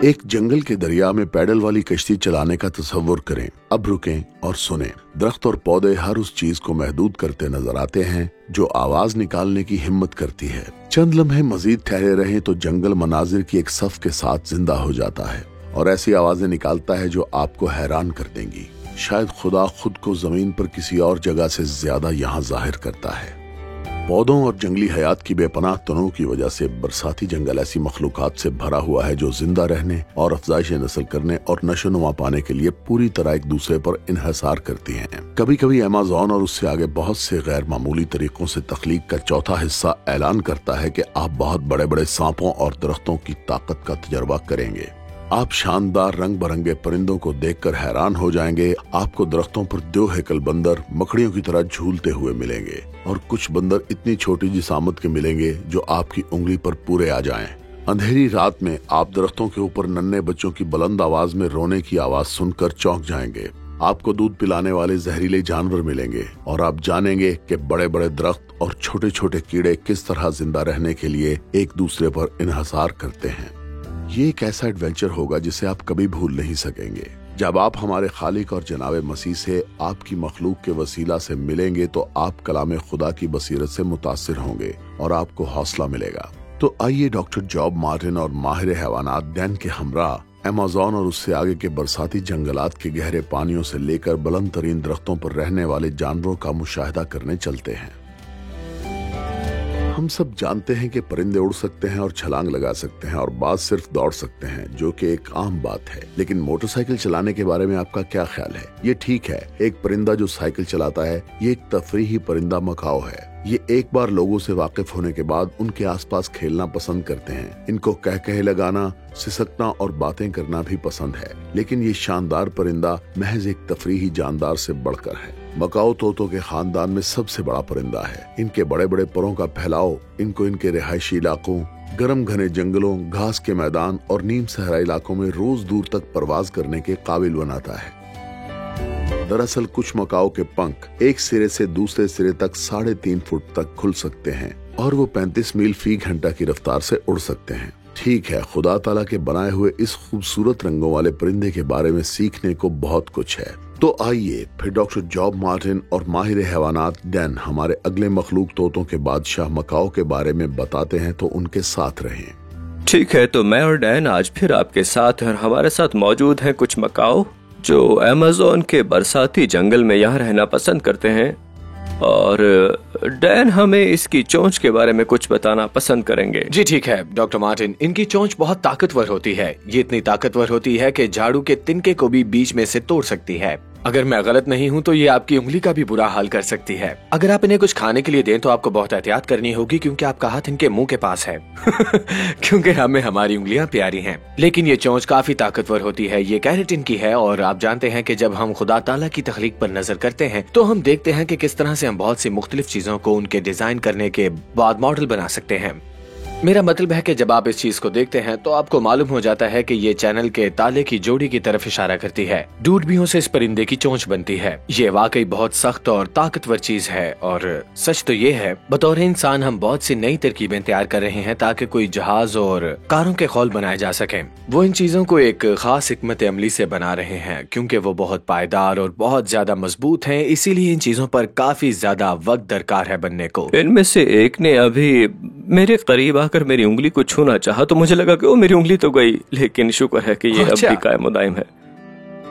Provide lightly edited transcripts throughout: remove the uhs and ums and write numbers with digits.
एक जंगल के दरिया में पैडल वाली कश्ती चलाने का तसव्वुर करें। अब रुकें और सुनें। दरख्त और पौधे हर उस चीज को महदूद करते नजर आते हैं जो आवाज निकालने की हिम्मत करती है। चंद लम्हे मजीद ठहरे रहें तो जंगल मनाजिर की एक सफ के साथ जिंदा हो जाता है और ऐसी आवाजें निकालता है जो आपको हैरान कर देंगी। शायद खुदा खुद को जमीन पर किसी और जगह से ज्यादा यहाँ जाहिर करता है। पौधों और जंगली हयात की बेपनाह तनों की वजह से बरसाती जंगल ऐसी मखलूकात से भरा हुआ है जो जिंदा रहने और अफजाइश नस्ल करने और नशोनुमा पाने के लिए पूरी तरह एक दूसरे पर इन्हसार करती हैं। कभी कभी अमेज़न और उससे आगे बहुत से गैर मामूली तरीकों से तख्लीक का चौथा हिस्सा ऐलान करता है कि आप बहुत बड़े बड़े सांपों और दरख्तों की ताकत का तजर्बा करेंगे। आप शानदार रंग बिरंगे परिंदों को देखकर हैरान हो जाएंगे। आपको दरख्तों पर 2 हैकल बंदर मकड़ियों की तरह झूलते हुए मिलेंगे और कुछ बंदर इतनी छोटी जिसामत के मिलेंगे जो आपकी उंगली पर पूरे आ जाएं। अंधेरी रात में आप दरख्तों के ऊपर नन्हे बच्चों की बुलंद आवाज में रोने की आवाज सुनकर चौंक जाएंगे। आपको दूध पिलाने वाले जहरीले जानवर मिलेंगे और आप जानेंगे कि बड़े बड़े दरख्त और छोटे छोटे कीड़े किस तरह जिंदा रहने के लिए एक दूसरे पर इन्हसार करते हैं। ये एक ऐसा एडवेंचर होगा जिसे आप कभी भूल नहीं सकेंगे। जब आप हमारे खालिक और जनाब मसीह से आपकी मखलूक के वसीला से मिलेंगे तो आप कलाम खुदा की बसीरत से मुतासिर होंगे और आपको हौसला मिलेगा। तो आइए डॉक्टर जॉब मार्टिन और माहिर हैवानात डैन के हमराह अमेज़न और उससे आगे के बरसाती जंगलात के गहरे पानियों से लेकर बुलंद तरीन दरख्तों पर रहने वाले जानवरों का मुशाहिदा करने चलते हैं। हम सब जानते हैं कि परिंदे उड़ सकते हैं और छलांग लगा सकते हैं और बाज सिर्फ दौड़ सकते हैं, जो कि एक आम बात है। लेकिन मोटरसाइकिल चलाने के बारे में आपका क्या ख्याल है? ये ठीक है, एक परिंदा जो साइकिल चलाता है ये एक तफरीही परिंदा मकाओ है। ये एक बार लोगों से वाकिफ होने के बाद उनके आसपास खेलना पसंद करते हैं। इनको कह कहे लगाना, सिसकना और बातें करना भी पसंद है। लेकिन ये शानदार परिंदा महज एक तफरीही जानदार से बढ़कर है। मकाओ तोतों के खानदान में सबसे बड़ा परिंदा है। इनके बड़े बड़े परों का फैलाव इनको इनके रिहायशी इलाकों, गर्म घने जंगलों, घास के मैदान और नीम सहरा इलाकों में रोज दूर तक परवाज करने के काबिल बनाता है। दरअसल कुछ मकाओ के पंख एक सिरे से दूसरे सिरे तक 3.5 फुट तक खुल सकते हैं और वो 35 मील फी घंटा की रफ्तार से उड़ सकते हैं। ठीक है, खुदा ताला के बनाए हुए इस खूबसूरत रंगों वाले परिंदे के बारे में सीखने को बहुत कुछ है। तो आइए फिर डॉक्टर जॉब मार्टिन और माहिर हैवानात डैन हमारे अगले मखलूक तोतों के बादशाह मकाओ के बारे में बताते हैं, तो उनके साथ रहें। ठीक है, तो मैं और डैन आज फिर आपके साथ हैं और हमारे साथ मौजूद हैं कुछ मकाओ जो अमेज़न के बरसाती जंगल में यहाँ रहना पसंद करते हैं। और डैन हमें इसकी चोंच के बारे में कुछ बताना पसंद करेंगे। जी ठीक है डॉक्टर मार्टिन, इनकी चोंच बहुत ताकतवर होती है। ये इतनी ताकतवर होती है कि झाड़ू के तिनके को भी बीच में से तोड़ सकती है। अगर मैं गलत नहीं हूँ तो ये आपकी उंगली का भी बुरा हाल कर सकती है। अगर आप इन्हें कुछ खाने के लिए दें तो आपको बहुत एहतियात करनी होगी क्योंकि आपका हाथ इनके मुंह के पास है क्योंकि हमें हमारी उंगलियां प्यारी हैं। लेकिन ये चोंच काफी ताकतवर होती है। ये केराटिन की है और आप जानते हैं कि जब हम खुदा ताला की तख्लीक पर नजर करते हैं तो हम देखते हैं कि किस तरह से हम बहुत सी मुख्तलिफ चीजों को उनके डिजाइन करने के बाद मॉडल बना सकते हैं। मेरा मतलब है कि जब आप इस चीज को देखते हैं तो आपको मालूम हो जाता है कि ये चैनल के ताले की जोड़ी की तरफ इशारा करती है। डूडबियों से इस परिंदे की चोंच बनती है। ये वाकई बहुत सख्त और ताकतवर चीज है और सच तो ये है बतौर इंसान हम बहुत सी नई तरकीबें तैयार कर रहे हैं ताकि कोई जहाज और कारों के खौल बनाए जा सकें। वो इन चीजों को एक खास हिकमत अमली से बना रहे हैं क्योंकि वो बहुत पायदार और बहुत ज्यादा मजबूत हैं। इसीलिए इन चीजों पर काफी ज्यादा वक्त दरकार है बनने को। इनमें से एक ने अभी मेरे करीब आकर मेरी उंगली को छूना चाहा तो मुझे लगा कि वो मेरी उंगली तो गई, लेकिन शुक्र है कि ये अब भी कायम दायम है।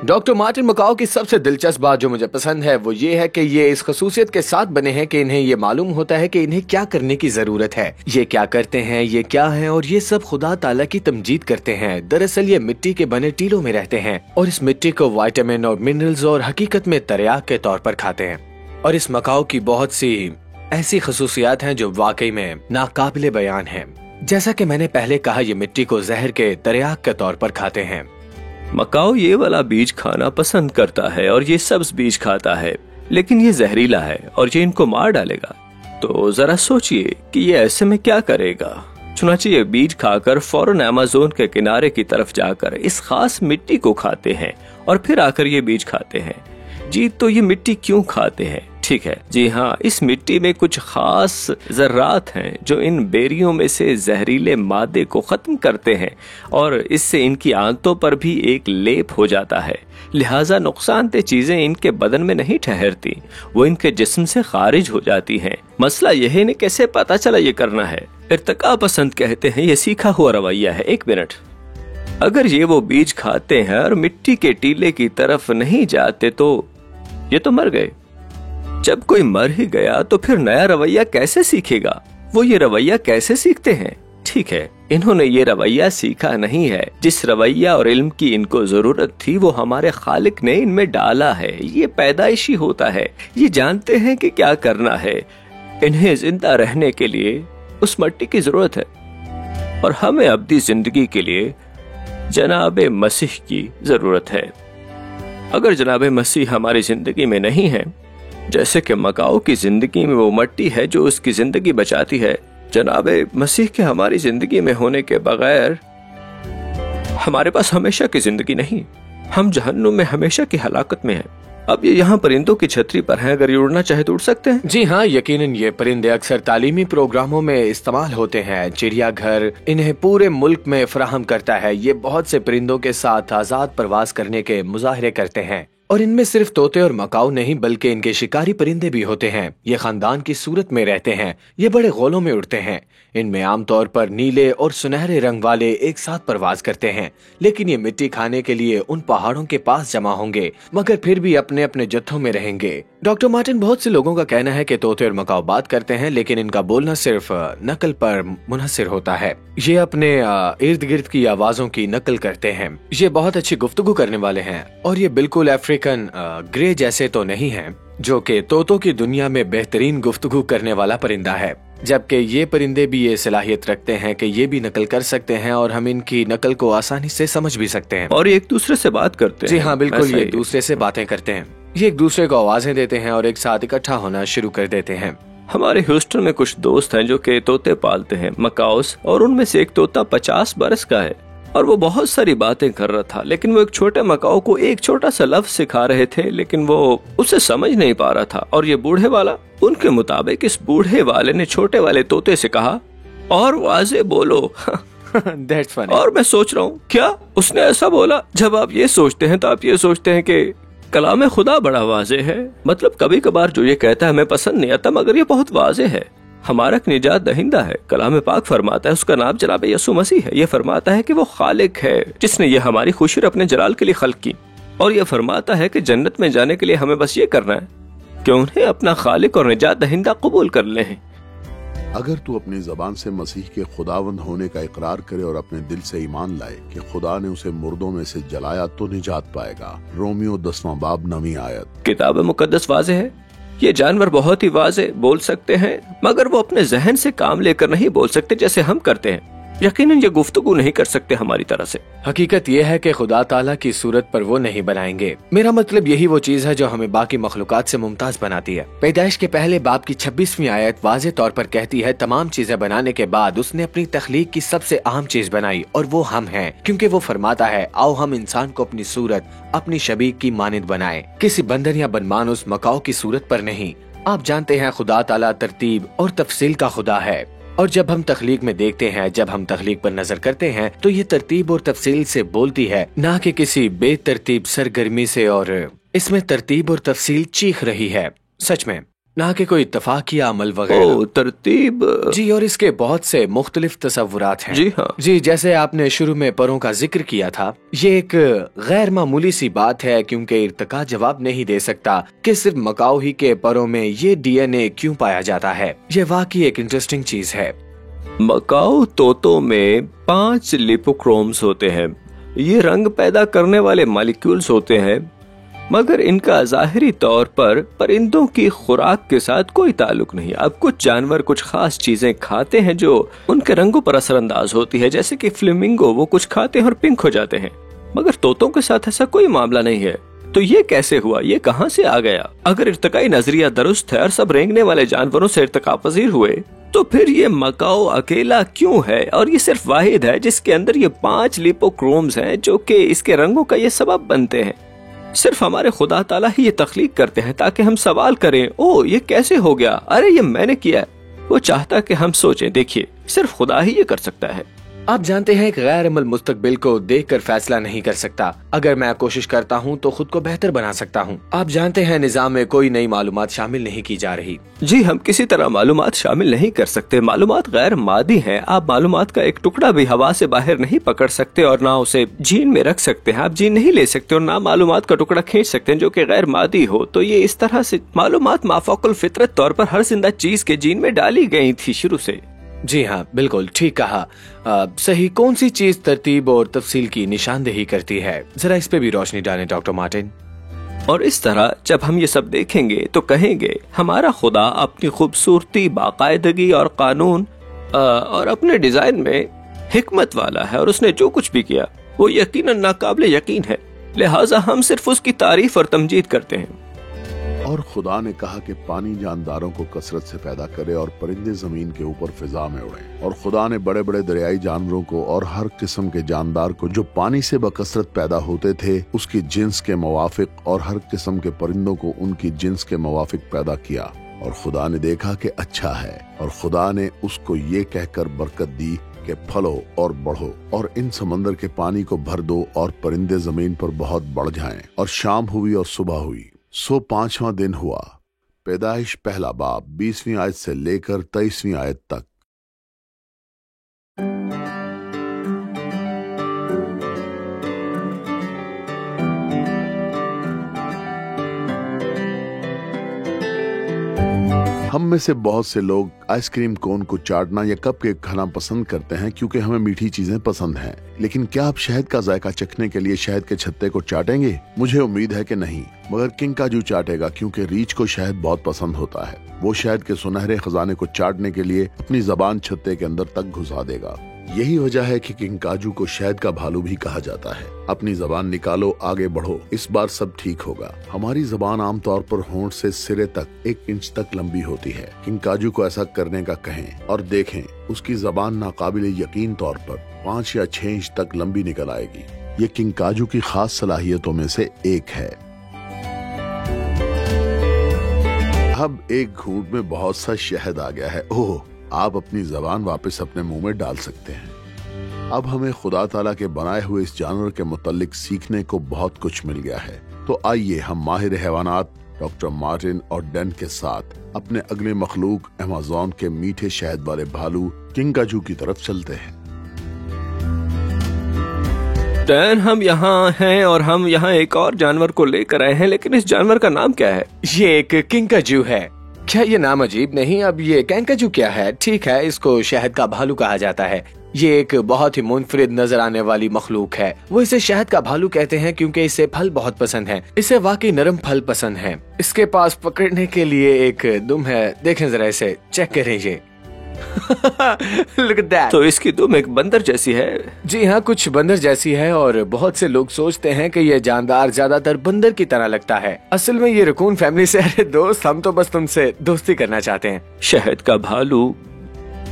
डॉक्टर मार्टिन मकाओ की सबसे दिलचस्प बात जो मुझे पसंद है वो ये है कि ये इस खसूसियत के साथ बने हैं कि इन्हें ये मालूम होता है कि इन्हें क्या करने की जरूरत है, ये क्या करते हैं, ये क्या है और ये सब खुदा ताला की तमजीद करते हैं। दरअसल ये मिट्टी के बने टीलों में रहते हैं और इस मिट्टी को विटामिन और मिनरल्स और हकीकत में तरियाक के तौर पर खाते हैं। और इस मकाओ की बहुत सी ऐसी खसूसियात हैं जो वाकई में नाकाबिले बयान हैं। जैसा कि मैंने पहले कहा, ये मिट्टी को जहर के तरियाक के तौर पर खाते हैं। मकाओ ये वाला बीज खाना पसंद करता है और ये सब्ज बीज खाता है, लेकिन ये जहरीला है और ये इनको मार डालेगा। तो जरा सोचिए कि ये ऐसे में क्या करेगा। चुनांचे ये बीज खाकर फौरन अमेज़न के किनारे की तरफ जाकर इस खास मिट्टी को खाते हैं और फिर आकर ये बीज खाते हैं। जी तो ये मिट्टी क्यों खाते हैं? ٹھیک ہے، جی ہاں، اس مٹی میں کچھ خاص ذرات ہیں جو ان بیریوں میں سے زہریلے مادے کو ختم کرتے ہیں اور اس سے ان کی آنتوں پر بھی ایک لیپ ہو جاتا ہے، لہٰذا نقصان دہ چیزیں ان کے بدن میں نہیں ٹھہرتی، وہ ان کے جسم سے خارج ہو جاتی ہیں۔ مسئلہ یہ ہے انہیں کیسے پتا چلا یہ کرنا ہے؟ ارتقا پسند کہتے ہیں یہ سیکھا ہوا رویہ ہے۔ ایک منٹ، اگر یہ وہ بیج کھاتے ہیں اور مٹی کے ٹیلے کی طرف نہیں جاتے تو یہ تو مر گئے۔ جب کوئی مر ہی گیا تو پھر نیا رویہ کیسے سیکھے گا؟ وہ یہ رویہ کیسے سیکھتے ہیں؟ ٹھیک ہے، انہوں نے یہ رویہ سیکھا نہیں ہے، جس رویہ اور علم کی ان کو ضرورت تھی وہ ہمارے خالق نے ان میں ڈالا ہے۔ یہ پیدائشی ہوتا ہے، یہ جانتے ہیں کہ کیا کرنا ہے۔ انہیں زندہ رہنے کے لیے اس مٹی کی ضرورت ہے اور ہمیں ابدی زندگی کے لیے جناب مسیح کی ضرورت ہے۔ اگر جناب مسیح ہماری زندگی میں نہیں ہے، جیسے کہ مکاؤ کی زندگی میں وہ مٹی ہے جو اس کی زندگی بچاتی ہے، جناب مسیح کے ہماری زندگی میں ہونے کے بغیر ہمارے پاس ہمیشہ کی زندگی نہیں، ہم جہنم میں ہمیشہ کی ہلاکت میں ہیں۔ اب یہ یہاں پرندوں کی چھتری پر ہیں، اگر یہ اڑنا چاہے تو اڑ سکتے ہیں۔ جی ہاں، یقیناً یہ پرندے اکثر تعلیمی پروگراموں میں استعمال ہوتے ہیں۔ چڑیا گھر انہیں پورے ملک میں فراہم کرتا ہے۔ یہ بہت سے پرندوں کے ساتھ آزاد پرواز کرنے کے مظاہرے کرتے ہیں، اور ان میں صرف طوطے اور مکاؤ نہیں بلکہ ان کے شکاری پرندے بھی ہوتے ہیں۔ یہ خاندان کی صورت میں رہتے ہیں، یہ بڑے غولوں میں اڑتے ہیں۔ ان میں عام طور پر نیلے اور سنہرے رنگ والے ایک ساتھ پرواز کرتے ہیں، لیکن یہ مٹی کھانے کے لیے ان پہاڑوں کے پاس جمع ہوں گے، مگر پھر بھی اپنے اپنے جتھوں میں رہیں گے۔ ڈاکٹر مارٹن، بہت سے لوگوں کا کہنا ہے کہ طوطے اور مکاؤ بات کرتے ہیں، لیکن ان کا بولنا صرف نقل پر منحصر ہوتا ہے۔ یہ اپنے ارد گرد کی آوازوں کی نقل کرتے ہیں۔ یہ بہت اچھی گفتگو کرنے والے ہیں، اور یہ بالکل افریقن گرے جیسے تو نہیں ہیں، جو کہ طوطوں کی دنیا میں بہترین گفتگو کرنے والا پرندہ ہے، جبکہ یہ پرندے بھی یہ صلاحیت رکھتے ہیں کہ یہ بھی نقل کر سکتے ہیں اور ہم ان کی نقل کو آسانی سے سمجھ بھی سکتے ہیں، اور ایک دوسرے سے بات کرتے ہیں۔ جی ہاں، بالکل، یہ ایک دوسرے سے باتیں کرتے ہیں، یہ ایک دوسرے کو آوازیں دیتے ہیں اور ایک ساتھ اکٹھا ہونا شروع کر دیتے ہیں۔ ہمارے ہیوسٹن میں کچھ دوست ہیں جو کہ طوطے پالتے ہیں، مکاؤس، اور ان میں سے ایک طوطا 50 برس کا ہے اور وہ بہت ساری باتیں کر رہا تھا، لیکن وہ ایک چھوٹے مکاؤ کو ایک چھوٹا سا لفظ سکھا رہے تھے، لیکن وہ اسے سمجھ نہیں پا رہا تھا۔ اور یہ بوڑھے والا، ان کے مطابق اس بوڑھے والے نے چھوٹے والے طوطے سے کہا، اور واضح بولو۔ That's funny. اور میں سوچ رہا ہوں کیا اس نے ایسا بولا؟ جب آپ یہ سوچتے ہیں تو آپ یہ سوچتے ہیں کہ کلام خدا بڑا واضح ہے، مطلب کبھی کبھار جو یہ کہتا ہے ہمیں پسند نہیں آتا، مگر یہ بہت واضح ہے، ہمارا ایک نجات دہندہ ہے۔ کلام پاک فرماتا ہے اس کا نام جناب یسوع مسیح ہے۔ یہ فرماتا ہے کہ وہ خالق ہے جس نے یہ ہماری خوشی اور اپنے جلال کے لیے خلق کی، اور یہ فرماتا ہے کہ جنت میں جانے کے لیے ہمیں بس یہ کرنا ہے کہ انہیں اپنا خالق اور نجات دہندہ قبول کر لیں۔ اگر تو اپنی زبان سے مسیح کے خداوند ہونے کا اقرار کرے اور اپنے دل سے ایمان لائے کہ خدا نے اسے مردوں میں سے جلایا تو نجات پائے گا۔ رومیو 10واں باب 9ویں آیت۔ کتاب مقدس واضح ہے، یہ جانور بہت ہی واضح بول سکتے ہیں، مگر وہ اپنے ذہن سے کام لے کر نہیں بول سکتے جیسے ہم کرتے ہیں۔ یقیناً یہ گفتگو نہیں کر سکتے ہماری طرح سے۔ حقیقت یہ ہے کہ خدا تعالیٰ کی صورت پر وہ نہیں بنائیں گے۔ میرا مطلب یہی وہ چیز ہے جو ہمیں باقی مخلوقات سے ممتاز بناتی ہے۔ پیدائش کے پہلے باب کی 26ویں آیت واضح طور پر کہتی ہے، تمام چیزیں بنانے کے بعد اس نے اپنی تخلیق کی سب سے اہم چیز بنائی، اور وہ ہم ہیں، کیونکہ وہ فرماتا ہے، آؤ ہم انسان کو اپنی صورت، اپنی شبیہ کی مانند بنائیں، کسی بندر یا بدمانوس مکاؤ کی صورت پر نہیں۔ آپ جانتے ہیں خدا تعالیٰ ترتیب اور تفصیل کا خدا ہے، اور جب ہم تخلیق میں دیکھتے ہیں، جب ہم تخلیق پر نظر کرتے ہیں تو یہ ترتیب اور تفصیل سے بولتی ہے، نہ کہ کسی بے ترتیب سرگرمی سے، اور اس میں ترتیب اور تفصیل چیخ رہی ہے، سچ میں، نہ کہ کوئی اتفاقی عمل وغیرہ۔ ترتیب، جی، اور اس کے بہت سے مختلف تصورات ہیں۔ جی ہاں، جی، جیسے آپ نے شروع میں پروں کا ذکر کیا تھا، یہ ایک غیر معمولی سی بات ہے، کیونکہ ارتقا جواب نہیں دے سکتا کہ صرف مکاؤ ہی کے پروں میں یہ ڈی این اے کیوں پایا جاتا ہے۔ یہ واقعی ایک انٹرسٹنگ چیز ہے۔ مکاؤ طوطوں میں 5 لیپوکرومز ہوتے ہیں، یہ رنگ پیدا کرنے والے مالیکیولز ہوتے ہیں، مگر ان کا ظاہری طور پر پرندوں کی خوراک کے ساتھ کوئی تعلق نہیں۔ اب کچھ جانور کچھ خاص چیزیں کھاتے ہیں جو ان کے رنگوں پر اثر انداز ہوتی ہے، جیسے کہ فلیمنگو، وہ کچھ کھاتے ہیں اور پنک ہو جاتے ہیں، مگر طوطوں کے ساتھ ایسا کوئی معاملہ نہیں ہے۔ تو یہ کیسے ہوا؟ یہ کہاں سے آ گیا؟ اگر ارتقائی نظریہ درست ہے اور سب رینگنے والے جانوروں سے ارتقا پذیر ہوئے، تو پھر یہ مکاؤ اکیلا کیوں ہے؟ اور یہ صرف واحد ہے جس کے اندر یہ 5 لیپوکرومز ہیں جو کہ اس کے رنگوں کا یہ سبب بنتے ہیں۔ صرف ہمارے خدا تعالیٰ ہی یہ تخلیق کرتے ہیں تاکہ ہم سوال کریں، او یہ کیسے ہو گیا، ارے یہ میں نے کیا ہے۔ وہ چاہتا کہ ہم سوچیں، دیکھیے صرف خدا ہی یہ کر سکتا ہے۔ آپ جانتے ہیں کہ غیر عمل مستقبل کو دیکھ کر فیصلہ نہیں کر سکتا۔ اگر میں کوشش کرتا ہوں تو خود کو بہتر بنا سکتا ہوں۔ آپ جانتے ہیں نظام میں کوئی نئی معلومات شامل نہیں کی جا رہی۔ جی ہم کسی طرح معلومات شامل نہیں کر سکتے، معلومات غیر مادی ہیں۔ آپ معلومات کا ایک ٹکڑا بھی ہوا سے باہر نہیں پکڑ سکتے اور نہ اسے جین میں رکھ سکتے ہیں۔ آپ جین نہیں لے سکتے اور نہ معلومات کا ٹکڑا کھینچ سکتے ہیں جو کہ غیر مادی ہو۔ تو یہ اس طرح سے معلومات مافوق الفطرت طور پر ہر زندہ چیز کے جین میں ڈالی گئی تھی شروع سے۔ جی ہاں، بالکل ٹھیک کہا۔ صحیح کون سی چیز ترتیب اور تفصیل کی نشاندہی کرتی ہے؟ ذرا اس پہ بھی روشنی ڈالیں ڈاکٹر مارٹن۔ اور اس طرح جب ہم یہ سب دیکھیں گے تو کہیں گے ہمارا خدا اپنی خوبصورتی، باقاعدگی اور قانون اور اپنے ڈیزائن میں حکمت والا ہے، اور اس نے جو کچھ بھی کیا وہ یقیناً ناقابل یقین ہے، لہٰذا ہم صرف اس کی تعریف اور تمجید کرتے ہیں۔ اور خدا نے کہا کہ پانی جانداروں کو کثرت سے پیدا کرے اور پرندے زمین کے اوپر فضا میں اڑیں، اور خدا نے بڑے بڑے دریائی جانوروں کو اور ہر قسم کے جاندار کو جو پانی سے بکثرت پیدا ہوتے تھے اس کی جنس کے موافق، اور ہر قسم کے پرندوں کو ان کی جنس کے موافق پیدا کیا، اور خدا نے دیکھا کہ اچھا ہے، اور خدا نے اس کو یہ کہہ کر برکت دی کہ پھلو اور بڑھو اور ان سمندر کے پانی کو بھر دو اور پرندے زمین پر بہت بڑھ جائیں۔ اور شام ہوئی اور صبح ہوئی، سو 5واں دن ہوا۔ پیدائش پہلا باب 20ویں آیت سے لے کر 23ویں آیت تک۔ ہم میں سے بہت سے لوگ آئس کریم کون کو چاٹنا یا کپ کیک کھانا پسند کرتے ہیں کیونکہ ہمیں میٹھی چیزیں پسند ہیں، لیکن کیا آپ شہد کا ذائقہ چکھنے کے لیے شہد کے چھتے کو چاٹیں گے؟ مجھے امید ہے کہ نہیں، مگر کنگ کاجو چاٹے گا کیونکہ ریچھ کو شہد بہت پسند ہوتا ہے۔ وہ شہد کے سنہرے خزانے کو چاٹنے کے لیے اپنی زبان چھتے کے اندر تک گھسا دے گا۔ یہی وجہ ہے کہ کنگ کاجو کو شہد کا بھالو بھی کہا جاتا ہے۔ اپنی زبان نکالو، آگے بڑھو، اس بار سب ٹھیک ہوگا۔ ہماری زبان عام طور پر ہونٹ سے سرے تک 1 انچ تک لمبی ہوتی ہے۔ کنگ کاجو کو ایسا کرنے کا کہیں اور دیکھیں، اس کی زبان ناقابل یقین طور پر 5 یا 6 انچ تک لمبی نکل آئے گی۔ یہ کنگ کاجو کی خاص صلاحیتوں میں سے ایک ہے۔ اب ایک گھونٹ میں بہت سا شہد آ گیا ہے۔ اوہ، آپ اپنی زبان واپس اپنے منہ میں ڈال سکتے ہیں۔ اب ہمیں خدا تعالیٰ کے بنائے ہوئے اس جانور کے متعلق سیکھنے کو بہت کچھ مل گیا ہے۔ تو آئیے ہم ماہر حیوانات ڈاکٹر مارٹن اور ڈین کے ساتھ اپنے اگلے مخلوق ایمیزون کے میٹھے شہد والے بھالو کنگ کاجو کی طرف چلتے ہیں۔ ڈین، ہم یہاں ہیں اور ہم یہاں ایک اور جانور کو لے کر آئے ہیں، لیکن اس جانور کا نام کیا ہے؟ یہ ایک کنگ کاجو ہے۔ کیا یہ نام عجیب نہیں؟ اب یہ کنگ کاجو کیا ہے؟ ٹھیک ہے، اس کو شہد کا بھالو کہا جاتا ہے۔ یہ ایک بہت ہی منفرد نظر آنے والی مخلوق ہے۔ وہ اسے شہد کا بھالو کہتے ہیں کیونکہ اسے پھل بہت پسند ہیں۔ اسے واقعی نرم پھل پسند ہیں۔ اس کے پاس پکڑنے کے لیے ایک دم ہے، دیکھیں ذرا اسے، چیک کریں یہ۔ Look at that. تو اس کی دم ایک بندر جیسی ہے۔ جی ہاں، کچھ بندر جیسی ہے، اور بہت سے لوگ سوچتے ہیں کہ یہ جاندار زیادہ تر بندر کی طرح لگتا ہے۔ اصل میں یہ رکون فیملی سے، ارے دوست، ہم تو بس تم سے دوستی کرنا چاہتے ہیں۔ شہد کا بھالو،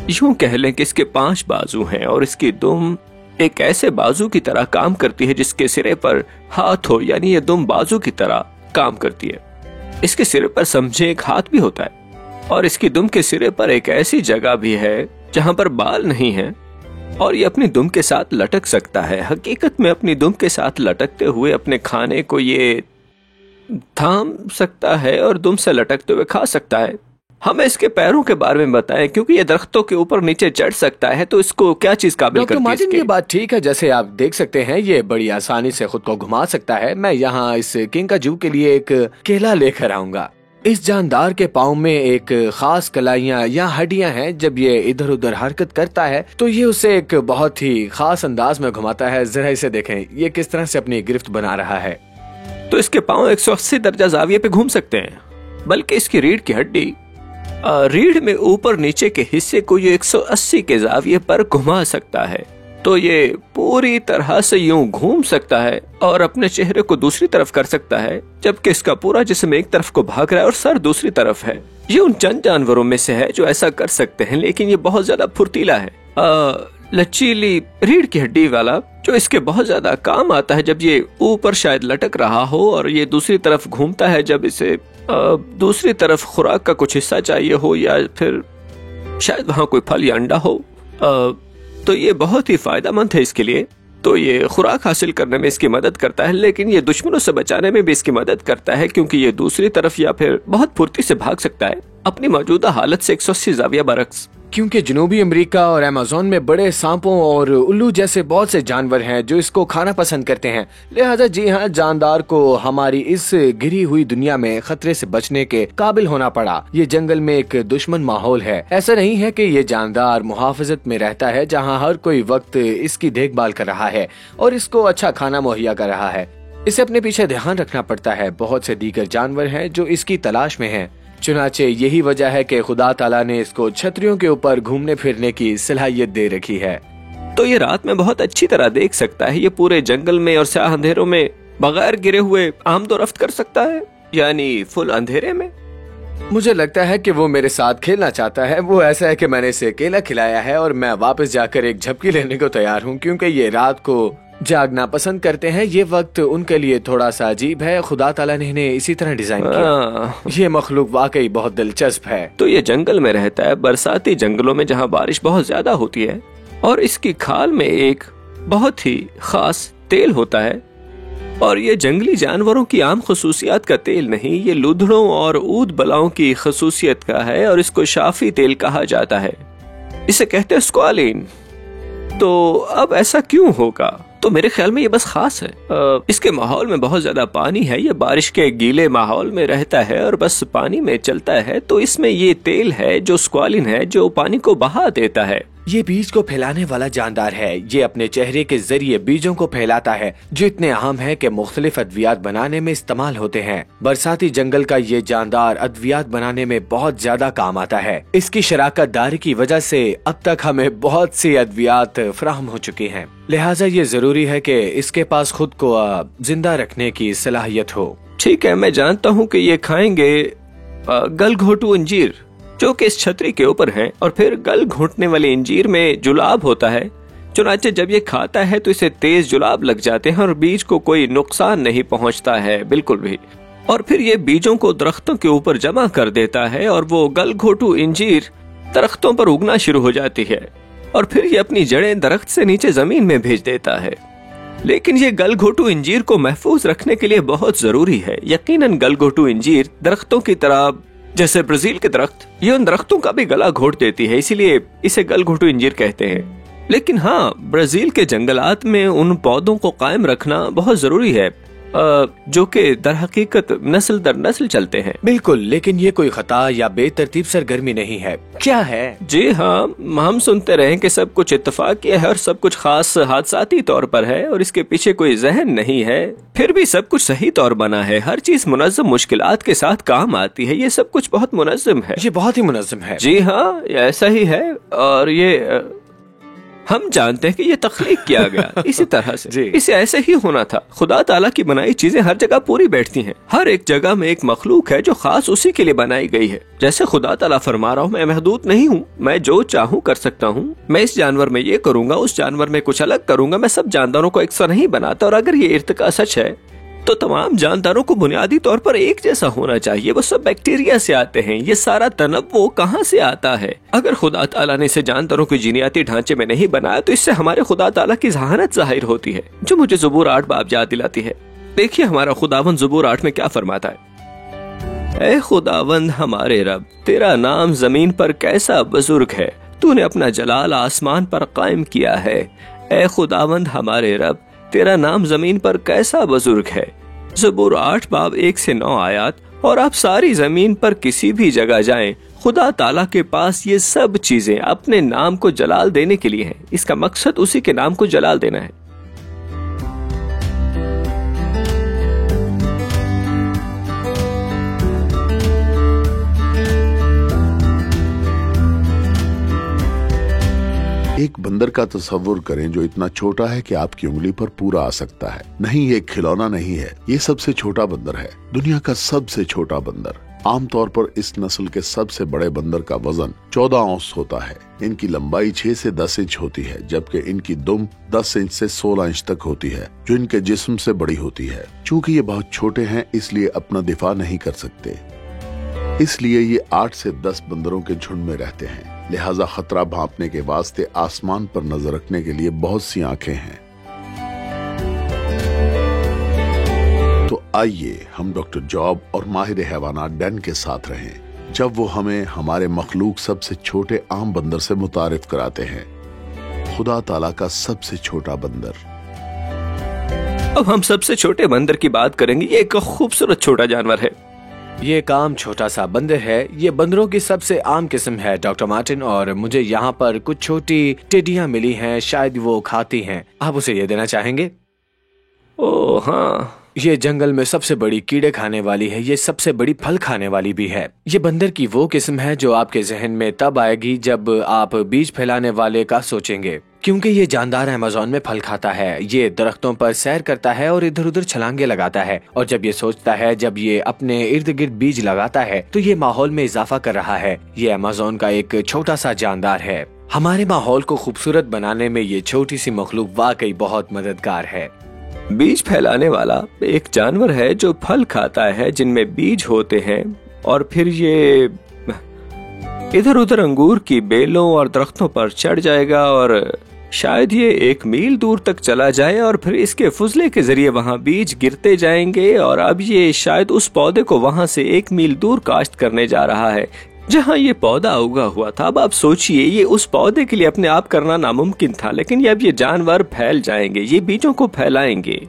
یوں کہہ لیں کہ اس کے 5 بازو ہیں اور اس کی دم ایک ایسے بازو کی طرح کام کرتی ہے جس کے سرے پر ہاتھ ہو، یعنی یہ دم بازو کی طرح کام کرتی ہے۔ اس کے سرے پر سمجھے ایک ہاتھ بھی ہوتا ہے، اور اس کی دم کے سرے پر ایک ایسی جگہ بھی ہے جہاں پر بال نہیں ہیں، اور یہ اپنی دم کے ساتھ لٹک سکتا ہے۔ حقیقت میں اپنی دم کے ساتھ لٹکتے ہوئے اپنے کھانے کو یہ تھام سکتا ہے اور دم سے لٹکتے ہوئے کھا سکتا ہے۔ ہمیں اس کے پیروں کے بارے میں بتائیں، کیونکہ یہ درختوں کے اوپر نیچے چڑھ سکتا ہے، تو اس کو کیا چیز قابل کرتی ہے؟ ڈاکٹر مارٹن، یہ بات ٹھیک ہے، جیسے آپ دیکھ سکتے ہیں یہ بڑی آسانی سے خود کو گھما سکتا ہے۔ میں یہاں اس کنگ کاجو کے لیے ایک کیلا لے کر آؤں گا۔ اس جاندار کے پاؤں میں ایک خاص کلائیاں یا ہڈیاں ہیں۔ جب یہ ادھر ادھر حرکت کرتا ہے تو یہ اسے ایک بہت ہی خاص انداز میں گھماتا ہے۔ ذرا اسے دیکھیں، یہ کس طرح سے اپنی گرفت بنا رہا ہے۔ تو اس کے پاؤں 180 درجہ زاویے پہ گھوم سکتے ہیں، بلکہ اس کی ریڑھ کی ہڈی، ریڑھ میں اوپر نیچے کے حصے کو یہ 180 کے زاویے پر گھما سکتا ہے۔ تو یہ پوری طرح سے یوں گھوم سکتا ہے اور اپنے چہرے کو دوسری طرف کر سکتا ہے، جبکہ اس کا پورا جسم ایک طرف کو بھاگ رہا ہے اور سر دوسری طرف ہے۔ یہ ان چند جانوروں میں سے ہے جو ایسا کر سکتے ہیں، لیکن یہ بہت زیادہ پھرتیلا ہے۔ लचीली रीढ़ की हड्डी वाला, जो इसके बहुत ज्यादा काम आता है जब ये ऊपर शायद लटक रहा हो और ये दूसरी तरफ घूमता है जब इसे दूसरी तरफ खुराक का कुछ हिस्सा चाहिए हो, या फिर शायद वहाँ कोई फल या अंडा हो। तो ये बहुत ही फायदेमंद है इसके लिए। तो ये खुराक हासिल करने में इसकी मदद करता है, लेकिन ये दुश्मनों से बचाने में भी इसकी मदद करता है, क्योंकि ये दूसरी तरफ या फिर बहुत फुर्ती से भाग सकता है अपनी मौजूदा हालत से 180 ज़ाविया बरक्स। क्योंकि जनूबी अमेरिका और अमेज़न में बड़े सांपों और उल्लू जैसे बहुत से जानवर हैं जो इसको खाना पसंद करते हैं, लिहाजा जी हाँ, जानदार को हमारी इस घिरी हुई दुनिया में खतरे से बचने के काबिल होना पड़ा। ये जंगल में एक दुश्मन माहौल है। ऐसा नहीं है कि ये जानदार मुहाफिजत में रहता है जहाँ हर कोई वक्त इसकी देखभाल कर रहा है और इसको अच्छा खाना मुहैया कर रहा है। इसे अपने पीछे ध्यान रखना पड़ता है। बहुत से दीगर जानवर हैं जो इसकी तलाश में हैं। चुनाचे यही वजह है कि खुदा ताला ने इसको छतरियों के ऊपर घूमने फिरने की सलाहियत दे रखी है। तो ये रात में बहुत अच्छी तरह देख सकता है। ये पूरे जंगल में और स्याह अंधेरों में बगैर गिरे हुए आमदोरफ्त कर सकता है, यानी फुल अंधेरे में। मुझे लगता है कि वो मेरे साथ खेलना चाहता है। वो ऐसा है कि मैंने इसे केला खिलाया है और मैं वापस जाकर एक झपकी लेने को तैयार हूँ, क्योंकि ये रात को जागना पसंद करते हैं। ये वक्त उनके लिए थोड़ा सा अजीब है। खुदा ताला ने इन्हें इसी तरह डिजाइन किया। ये मखलूक वाकई बहुत दिलचस्प है। तो ये जंगल में रहता है, बरसाती जंगलों में जहाँ बारिश बहुत ज्यादा होती है, और इसकी खाल में एक बहुत ही खास तेल होता है। और ये जंगली जानवरों की आम खसूसियात का तेल नहीं, ये लूधड़ों और ऊद बलाओं की खसूसियत का है, और इसको शाफी तेल कहा जाता है। इसे कहते हैं स्क्वालिन। तो अब ऐसा क्यों होगा? तो मेरे ख्याल में ये बस खास है। इसके माहौल में बहुत ज्यादा पानी है। ये बारिश के गीले माहौल में रहता है और बस पानी में चलता है। तो इसमें ये तेल है जो स्क्वालिन है, जो पानी को बहा देता है। ये बीज को फैलाने वाला जानदार है। ये अपने चेहरे के जरिए बीजों को फैलाता है, जो इतने अहम है कि मुख्तलिफ अद्वियात बनाने में इस्तेमाल होते हैं। बरसाती जंगल का ये जानदार अद्वियात बनाने में बहुत ज्यादा काम आता है। इसकी शराकत दारी की वजह से अब तक हमें बहुत सी अद्वियात फराहम हो चुकी हैं। लिहाजा ये जरूरी है कि इसके पास खुद को जिंदा रखने की सलाहियत हो। ठीक है, मैं जानता हूँ कि ये खाएंगे गलघोटू अंजीर, जो कि इस छतरी के ऊपर है, और फिर गल घोंटने वाले अंजीर में जुलाब होता है। चुनाचे जब ये खाता है तो इसे तेज जुलाब लग जाते हैं और बीज को कोई नुकसान नहीं पहुंचता है बिल्कुल भी। और फिर ये बीजों को दरख्तों के ऊपर जमा कर देता है और वो गल घोटू अंजीर दरख्तों पर उगना शुरू हो जाती है, और फिर ये अपनी जड़ें दरख्त से नीचे जमीन में भेज देता है। लेकिन ये गलघोटू अंजीर को महफूज रखने के लिए बहुत जरूरी है। यकीनन गलघोटू अंजीर दरख्तों की तरह, जैसे ब्राजील के दरख्त, ये उन दरख्तों का भी गला घोट देती है, इसीलिए इसे गलघोटू अंजीर कहते हैं। लेकिन हाँ, ब्राजील के जंगलात में उन पौधों को कायम रखना बहुत जरूरी है, जो कि दर हकीकत नस्ल दर नस्ल चलते हैं। बिल्कुल, लेकिन ये कोई खता या बेतरतीब सरगर्मी नहीं है। क्या है? जी हाँ, हम सुनते रहे कि सब कुछ इत्तेफाकी है और सब कुछ खास हादसाती तौर पर है और इसके पीछे कोई जहन नहीं है। फिर भी सब कुछ सही तौर बना है। हर चीज मुनज़्ज़म मुश्किलात के साथ काम आती है। ये सब कुछ बहुत मुनज़्ज़म है। ये बहुत ही मुनज़्ज़म है। जी हाँ, ऐसा ही है। और ये हम जानते हैं कि ये तख्लीक किया गया इसी तरह से। इसे ऐसे ही होना था। खुदा ताला की बनाई चीजें हर जगह पूरी बैठती हैं। हर एक जगह में एक मखलूक है जो खास उसी के लिए बनाई गई है। जैसे खुदा ताला फरमा रहा हूँ, मैं महदूद नहीं हूँ, मैं जो चाहूँ कर सकता हूँ। मैं इस जानवर में ये करूंगा, उस जानवर में कुछ अलग करूंगा। मैं सब जानदारों को एक सा नहीं बनाता। और अगर ये इर्तिका सच है तो तमाम जानदारों को बुनियादी तौर पर एक जैसा होना चाहिए। वो सब बैक्टीरिया से आते हैं। ये सारा तनव्वुह कहाँ से आता है? अगर खुदा ताला ने इसे जानदारों के जीनियाती ढांचे में नहीं बनाया तो इससे हमारे खुदा ताला की ज़हानत जाहिर होती है, जो मुझे ज़बूर 8 बाब याद दिलाती है। देखिए हमारा खुदावंद ज़बूर 8 में क्या फरमाता है। ऐ खुदावंद हमारे रब, तेरा नाम जमीन पर कैसा बुजुर्ग है, तूने अपना जलाल आसमान पर कायम किया है। ऐ खुदावंद हमारे रब, तेरा नाम जमीन पर कैसा बुजुर्ग है। ज़बूर 8 बाब 1 से 9 आयत। और आप सारी जमीन पर किसी भी जगह जाएं, खुदा ताला के पास ये सब चीजें अपने नाम को जलाल देने के लिए हैं। इसका मकसद उसी के नाम को जलाल देना है। एक बंदर का तस्वुर करें जो इतना छोटा है कि आपकी उंगली पर पूरा आ सकता है। नहीं, ये खिलौना नहीं है, ये सबसे छोटा बंदर है, दुनिया का सबसे छोटा बंदर। आमतौर पर इस नस्ल के सबसे बड़े बंदर का वजन 14 औंस होता है। इनकी लंबाई 6 से 10 इंच होती है, जबकि इनकी दुम 10 इंच से 16 इंच तक होती है, जो इनके जिस्म से बड़ी होती है। चूंकि ये बहुत छोटे हैं, इसलिए अपना दिफा नहीं कर सकते, इसलिए ये 8 से 10 बंदरों के झुंड में रहते हैं। लिहाजा खतरा भांपने के वास्ते आसमान पर नजर रखने के लिए बहुत सी आंखें हैं। तो आइए हम डॉक्टर जॉब और माहिर हैवानात डैन के साथ रहें, जब वो हमें हमारे मखलूक सबसे छोटे आम बंदर से मुतारिफ कराते हैं, खुदा ताला का सबसे छोटा बंदर। अब हम सबसे छोटे बंदर की बात करेंगे। ये एक खूबसूरत छोटा जानवर है। ये एक आम छोटा सा बंदर है। ये बंदरों की सबसे आम किस्म है डॉक्टर मार्टिन, और मुझे यहाँ पर कुछ छोटी टिड्डियाँ मिली हैं, शायद वो खाती हैं। आप उसे ये देना चाहेंगे? ओह हाँ, ये जंगल में सबसे बड़ी कीड़े खाने वाली है। ये सबसे बड़ी फल खाने वाली भी है। ये बंदर की वो किस्म है जो आपके जहन में तब आएगी जब आप बीज फैलाने वाले का सोचेंगे, क्योंकि ये जानदार अमेज़न में फल खाता है। ये दरख्तों पर सैर करता है और इधर उधर छलांगे लगाता है, और जब ये सोचता है, जब ये अपने इर्द गिर्द बीज लगाता है, तो ये माहौल में इजाफा कर रहा है। ये अमेज़न का एक छोटा सा जानदार है। हमारे माहौल को खूबसूरत बनाने में ये छोटी सी मखलूक वाकई बहुत मददगार है। बीज फैलाने वाला एक जानवर है जो फल खाता है जिनमें बीज होते हैं, और फिर ये इधर उधर अंगूर की बेलों और दरख्तों पर चढ़ जाएगा, और शायद ये 1 मील दूर तक चला जाए, और फिर इसके फुजले के जरिए वहाँ बीज गिरते जाएंगे, और अब ये शायद उस पौधे को वहाँ से 1 मील दूर काश्त करने जा रहा है जहाँ ये पौधा उगा हुआ था। अब आप सोचिए, ये उस पौधे के लिए अपने आप करना नामुमकिन था, लेकिन अब ये जानवर फैल जाएंगे, ये बीजों को फैलाएंगे।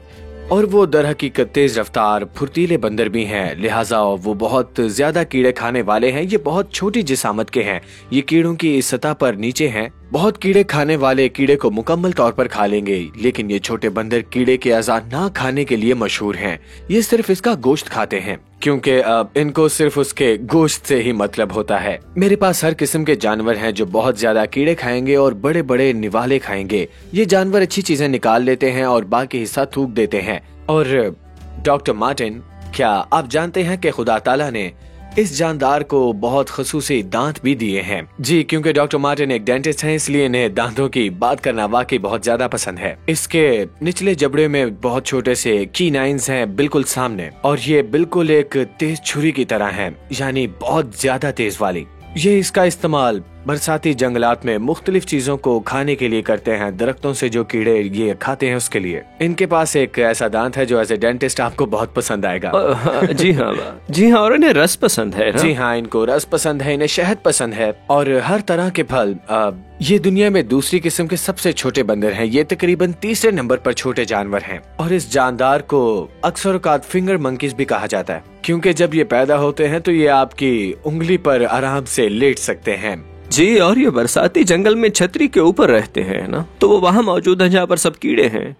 और वो दर हकीकत तेज रफ्तार फुर्तीले बंदर भी हैं, लिहाजा वो बहुत ज्यादा कीड़े खाने वाले हैं। ये बहुत छोटी जिसामत के हैं। ये कीड़ों की इस सतह पर नीचे हैं। बहुत कीड़े खाने वाले कीड़े को मुकम्मल तौर पर खा लेंगे, लेकिन ये छोटे बंदर कीड़े के अज़ा ना खाने के लिए मशहूर हैं। ये सिर्फ इसका गोश्त खाते हैं, क्योंकि इनको सिर्फ उसके गोश्त से ही मतलब होता है। मेरे पास हर किस्म के जानवर हैं जो बहुत ज्यादा कीड़े खाएंगे और बड़े बड़े निवाले खाएंगे। ये जानवर अच्छी चीजें निकाल लेते हैं और बाकी हिस्सा थूक देते हैं। और डॉक्टर मार्टिन, क्या आप जानते हैं कि खुदा ताला ने इस जानदार को बहुत खसूसी दांत भी दिए हैं? जी, क्योंकि डॉक्टर मार्टिन एक डेंटिस्ट हैं, इसलिए इन्हें दांतों की बात करना वाकई बहुत ज्यादा पसंद है। इसके निचले जबड़े में बहुत छोटे से कीनाइन्स हैं बिल्कुल सामने, और ये बिल्कुल एक तेज छुरी की तरह हैं, यानी बहुत ज्यादा तेज वाली। ये इसका इस्तेमाल बरसाती जंगलात में मुख्तलिफ चीजों को खाने के लिए करते हैं। दरख्तों से जो कीड़े ये खाते हैं उसके लिए। इनके पास एक ऐसा दांत है जो एज ए डेंटिस्ट आपको बहुत पसंद आएगा। जी हाँ, और इन्हें रस पसंद है। जी हाँ, इनको रस पसंद है, इन्हें शहद पसंद है, और हर तरह के फल। ये दुनिया में दूसरी किस्म के सबसे छोटे बंदर हैं। ये तकरीबन 3रे नंबर पर छोटे जानवर हैं, और इस जानदार को अक्सर औकात फिंगर मंकीज भी कहा जाता है, क्योंकि जब ये पैदा होते हैं तो ये आपकी उंगली पर आराम से लेट सकते हैं। जी, और ये बरसाती जंगल में छतरी के ऊपर रहते हैं ना, तो वो वहाँ मौजूद है जहाँ पर सब कीड़े हैं।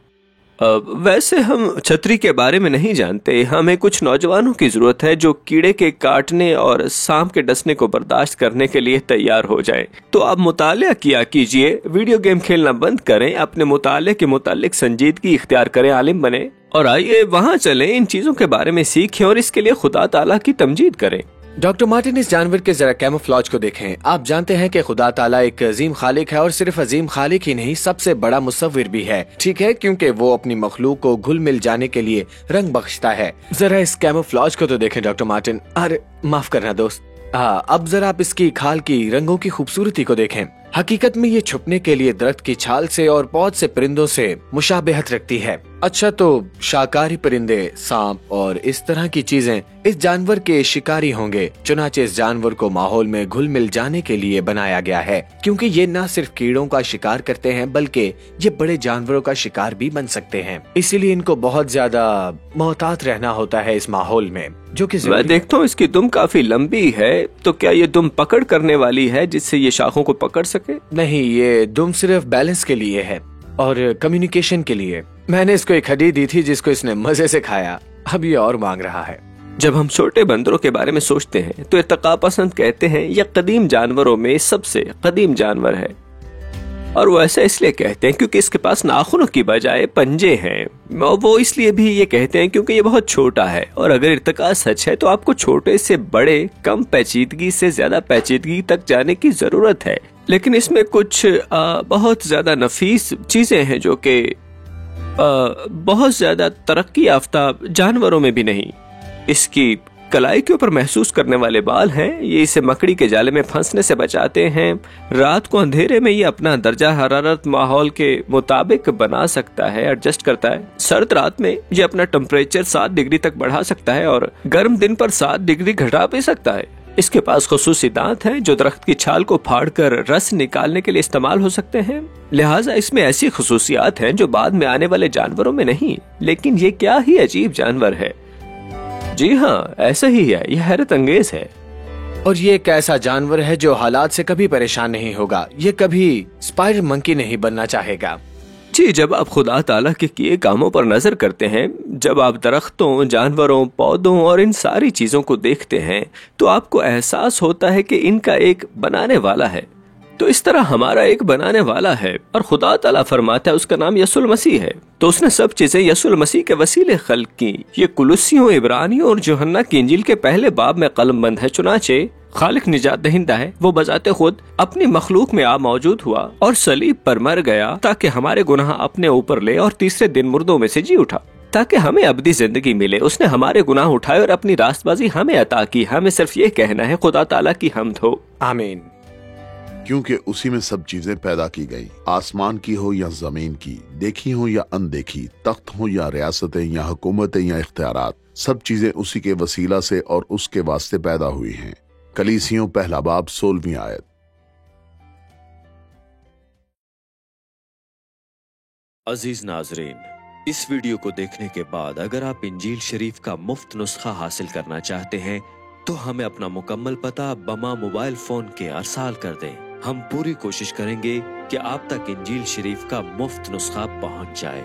वैसे हम छतरी के बारे में नहीं जानते। हमें कुछ नौजवानों की जरूरत है जो कीड़े के काटने और सांप के डसने को बर्दाश्त करने के लिए तैयार हो जाएं। तो आप मुतालिया किया कीजिए, वीडियो गेम खेलना बंद करें, अपने मुताले के मुतालिक संजीदगी इख्तियार करें, आलिम बने, और आइए वहाँ चलें, इन चीजों के बारे में सीखें और इसके लिए खुदा ताला की तमजीद करें। डॉक्टर मार्टिन, इस जानवर के जरा कैमोफ्लेज को देखें। आप जानते हैं कि खुदा ताला एक अजीम खालिक है, और सिर्फ अजीम खालिक ही नहीं, सबसे बड़ा मुसव्विर भी है। ठीक है, क्योंकि वो अपनी मखलूक को घुल मिल जाने के लिए रंग बख्शता है। जरा इस कैमोफ्लेज को तो देखें डॉक्टर मार्टिन। अरे माफ करना दोस्त। अब जरा आप इसकी खाल की रंगों की खूबसूरती को देखें। हकीकत में ये छुपने के लिए दरख्त की छाल से और बहुत से परिंदों से मुशाबहत रखती है। अच्छा, तो शाकाहारी परिंदे, सांप और इस तरह की चीजें इस जानवर के शिकारी होंगे। चुनाचे इस जानवर को माहौल में घुल मिल जाने के लिए बनाया गया है, क्योंकि ये न सिर्फ कीड़ों का शिकार करते हैं बल्कि ये बड़े जानवरों का शिकार भी बन सकते हैं। इसीलिए इनको बहुत ज्यादा मोहतात रहना होता है इस माहौल में, जो कि मैं देखता हूँ इसकी दुम काफी लंबी है, तो क्या ये दुम पकड़ करने वाली है जिससे ये शाखों को पकड़ सके? नहीं, ये दुम सिर्फ बैलेंस के लिए है और कम्युनिकेशन के लिए। मैंने इसको एक हड्डी दी थी जिसको इसने मजे से खाया, अब ये और मांग रहा है। जब हम छोटे बंदरों के बारे में सोचते हैं तो इर्तिका पसंद कहते हैं यह कदीम जानवरों में सबसे कदीम जानवर है। اور وہ ایسا اس لیے کہتے ہیں کیونکہ اس کے پاس ناخنوں کی بجائے پنجے ہیں. وہ اس لیے بھی یہ کہتے ہیں کیونکہ یہ بہت چھوٹا ہے، اور اگر ارتقاء سچ ہے تو آپ کو چھوٹے سے بڑے، کم پیچیدگی سے زیادہ پیچیدگی تک جانے کی ضرورت ہے. لیکن اس میں کچھ بہت زیادہ نفیس چیزیں ہیں جو کہ بہت زیادہ ترقی یافتہ جانوروں میں بھی نہیں. اس کی کلائی کے اوپر محسوس کرنے والے بال ہیں. یہ اسے مکڑی کے جالے میں پھنسنے سے بچاتے ہیں. رات کو اندھیرے میں یہ اپنا درجہ حرارت ماحول کے مطابق بنا سکتا ہے، ایڈجسٹ کرتا ہے. سرد رات میں یہ اپنا ٹمپریچر 7 ڈگری تک بڑھا سکتا ہے اور گرم دن پر 7 ڈگری گھٹا بھی سکتا ہے. اس کے پاس خصوصی دانت ہیں جو درخت کی چھال کو پھاڑ کر رس نکالنے کے لیے استعمال ہو سکتے ہیں. لہٰذا اس میں ایسی خصوصیات ہیں جو بعد میں آنے والے جانوروں میں نہیں. لیکن یہ کیا ہی عجیب جانور ہے. جی ہاں، ایسا ہی ہے. یہ حیرت انگیز ہے. اور یہ ایک ایسا جانور ہے جو حالات سے کبھی پریشان نہیں ہوگا. یہ کبھی اسپائڈر منکی نہیں بننا چاہے گا. جی، جب آپ خدا تعالیٰ کے کیے کاموں پر نظر کرتے ہیں، جب آپ درختوں، جانوروں، پودوں اور ان ساری چیزوں کو دیکھتے ہیں تو آپ کو احساس ہوتا ہے کہ ان کا ایک بنانے والا ہے. تو اس طرح ہمارا ایک بنانے والا ہے، اور خدا تعالیٰ فرماتا ہے اس کا نام یسوع المسیح ہے. تو اس نے سب چیزیں یسوع المسیح کے وسیلے خلق کی. یہ کلوسیوں، عبرانیوں اور یوحنا کی انجیل کے پہلے باب میں قلم بند ہے. چنانچہ خالق نجات دہندہ ہے. وہ بذات خود اپنی مخلوق میں موجود ہوا اور صلیب پر مر گیا تاکہ ہمارے گناہ اپنے اوپر لے، اور تیسرے دن مردوں میں سے جی اٹھا تاکہ ہمیں ابدی زندگی ملے. اس نے ہمارے گناہ اٹھائے اور اپنی راست بازی ہمیں عطا کی. ہمیں صرف یہ کہنا ہے خدا تعالیٰ کی حمد ہو. آمین. کیونکہ اسی میں سب چیزیں پیدا کی گئی، آسمان کی ہو یا زمین کی، دیکھی ہو یا اندیکھی، تخت ہو یا ریاستیں یا حکومتیں یا اختیارات، سب چیزیں اسی کے وسیلہ سے اور اس کے واسطے پیدا ہوئی ہیں. کلیسیوں پہلا باب 16ویں آیت. عزیز ناظرین، اس ویڈیو کو دیکھنے کے بعد اگر آپ انجیل شریف کا مفت نسخہ حاصل کرنا چاہتے ہیں تو ہمیں اپنا مکمل پتہ بما موبائل فون کے ارسال کر دیں. ہم پوری کوشش کریں گے کہ آپ تک انجیل شریف کا مفت نسخہ پہنچ جائے.